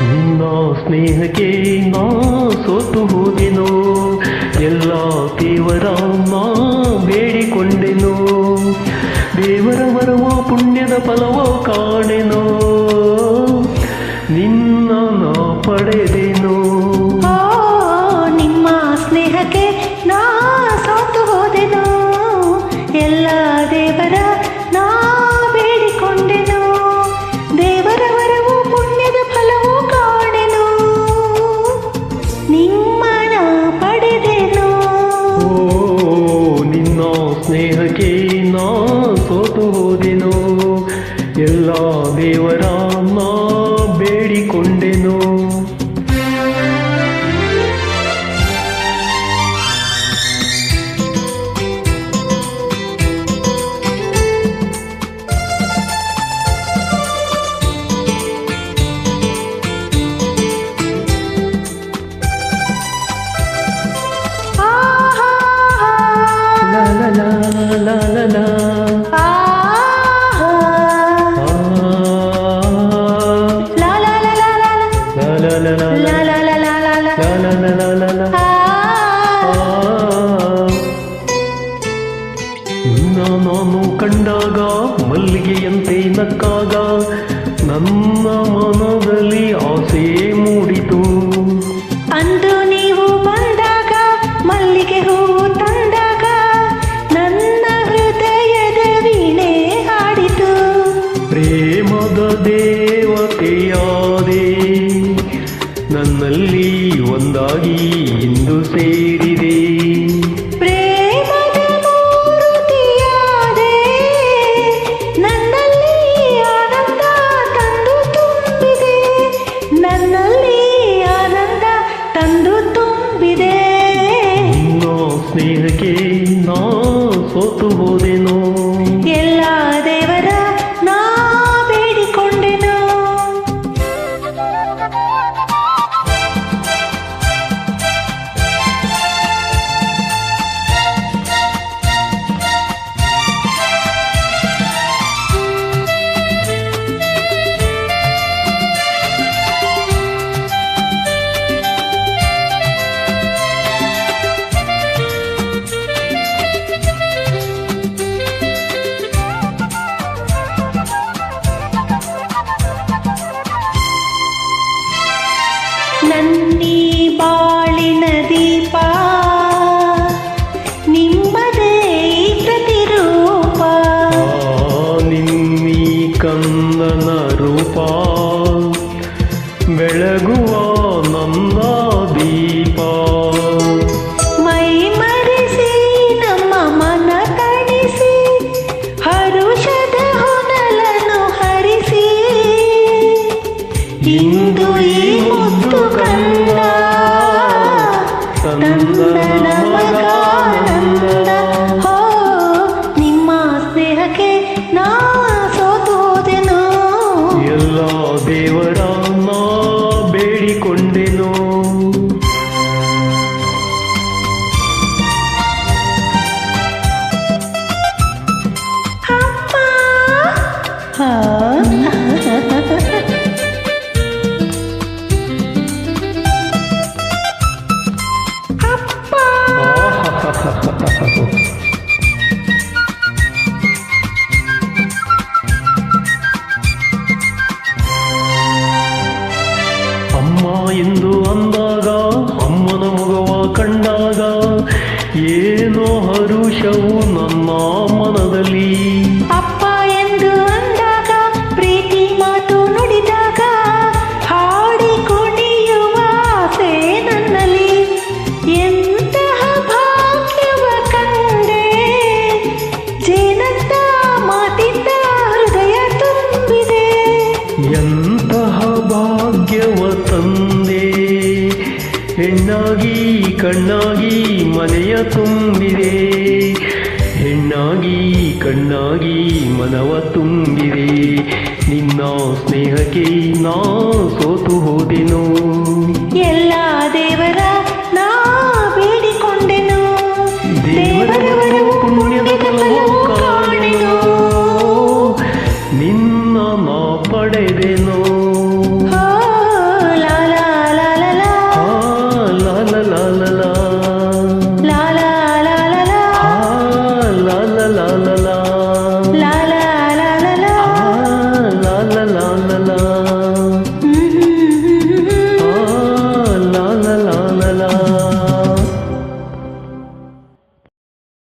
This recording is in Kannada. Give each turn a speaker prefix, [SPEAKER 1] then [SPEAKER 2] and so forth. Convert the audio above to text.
[SPEAKER 1] ನಿನ್ನ ಸ್ನೇಹಕ್ಕೆ ನಾ ಸೋತು ಹೋದೆನೋ, ಎಲ್ಲ ದೇವರ ನಾ ಬೇಡಿಕೊಂಡೆನು, ದೇವರ ವರವೋ ಪುಣ್ಯದ ಫಲವೋ ಕಾಣೆನೋ, ನಿನ್ನ ನಾ ಪಡೆದೆನು.
[SPEAKER 2] ನಿಮ್ಮ ಸ್ನೇಹಕ್ಕೆ ನಾ ಸೋತು ಹೋದೆನು, ಎಲ್ಲ ದೇವರ ನಾ ಬೇಡಿಕೊಂಡೆನು, ದೇವರ ವರವು ಪುಣ್ಯದ ಫಲವು ಕಾಣೆನು, ನಿಮ್ಮನ ಪಡೆದೆನು.
[SPEAKER 1] ನಿನ್ನ ಸ್ನೇಹಕ್ಕೆ ನಾ ಸೋತು ಹೋದೆನು, ಎಲ್ಲ ದೇವರ ನಾ ಬೇಡಿಕೊಂಡೆನು. La la la la la la. La la la la la la. La la la la la la la la la. La la la la la la. ನಾನು ಕಂಡಾಗ ಮಲ್ಲಿಗೆಯಂತೆ ನಕ್ಕಾಗ ನನ್ನ ಮನದಲ್ಲಿ ಆಸೆ ಮೂಡಿತು.
[SPEAKER 2] ಅಂದು ನೀವು ಬಂದಾಗ ಮಲ್ಲಿಗೆ ಹೂವು ತಂದಾಗ ನನ್ನ ಹೃದಯದ ವೀಣೆ ಹಾಡಿತು.
[SPEAKER 1] ಪ್ರೇಮದ ದೇವತೆಯಾದೆ, ನನ್ನಲ್ಲಿ ಒಂದಾಗಿ ಇಂದು ಸೇರಿದೆ.
[SPEAKER 2] ಪ್ರೇಮದ ಮೂರ್ತಿಯಾದೆ, ನನ್ನಲ್ಲಿ ಆನಂದ ತಂದು ತುಂಬಿದೆ, ನನ್ನಲ್ಲಿ ಆನಂದ ತಂದು ತುಂಬಿದೆ.
[SPEAKER 1] ನಿನ್ನ ಸ್ನೇಹಕ್ಕೆ ನಾ ಸೋತು ಹೋದೆನೋ,
[SPEAKER 2] ಎಲ್ಲ ದೇವರ ನಾ ಬೇಡಿಕೊಂಡೆನು. ನನ್ನೀ ಬಾಳಿನ ದೀಪ ನಿಮ್ಮದೇ ಪ್ರತಿರೂಪ,
[SPEAKER 1] ನಿನ್ನೀ ಕಂದನ ರೂಪ ಬೆಳಗುವ ನನ್ನ ದೀಪ.
[SPEAKER 2] ಮೈ ಮರೆಸಿ ನಮ್ಮ ಮನ ತಣಿಸಿ ಹರುಷದ ಹೊನಲನ್ನು ಹರಿಸಿ, ಇಂದು ಈ ಮುದ್ದು ಕಂದ ತಂದನ ಮಗಾನಂದ. ಹೋ ನಿಮ್ಮ ಸ್ನೇಹಕ್ಕೆ ನಾ ಸೋತು ಹೋದೆನು,
[SPEAKER 1] ಎಲ್ಲ ದೇವರ ನಾ ಬೇಡಿಕೊಂಡೆನು.
[SPEAKER 2] ಅಮ್ಮ ಅಪ್ಪ
[SPEAKER 1] ಅಮ್ಮ ಎಂದು ಅಂದಾಗ, ಅಮ್ಮನ ಮುಖವ ಕಂಡಾಗ ಏನೋ ಹರುಷವು ನನ್ನ ಮನದಲ್ಲಿ.
[SPEAKER 2] ಅಪ್ಪ ಎಂದು ಅಂದಾಗ ಪ್ರೀತಿ ಮಾತು ನುಡಿದಾಗ ಹಾಡಿ ಕುಣಿಯುವ ಆಸೆ ನನ್ನಲ್ಲಿ. ಎಂತಹ ಭಾಗ್ಯವ ಕಂಡೆ, ಜೇನಂತ ಮಾತಿಂದ ಹೃದಯ ತುಂಬಿದೆ.
[SPEAKER 1] ಎಂತಹ ಭಾಗ್ಯವ ತಂದೆ, ಹೆಣ್ಣಾಗಿ ಕಣ್ಣಾಗಿ ಮನೆಯ ತುಂಬಿದೆ, ಹೆಣ್ಣಾಗಿ ಕಣ್ಣಾಗಿ ಮನವ ತುಂಬಿದೆ. ನಿನ್ನ ಸ್ನೇಹಕ್ಕೆ ನಾ ಸೋತು ಹೋದೆನು,
[SPEAKER 2] ಎಲ್ಲ ದೇವರ ನಾ ಬೇಡಿಕೊಂಡೆನು.
[SPEAKER 1] ಏನು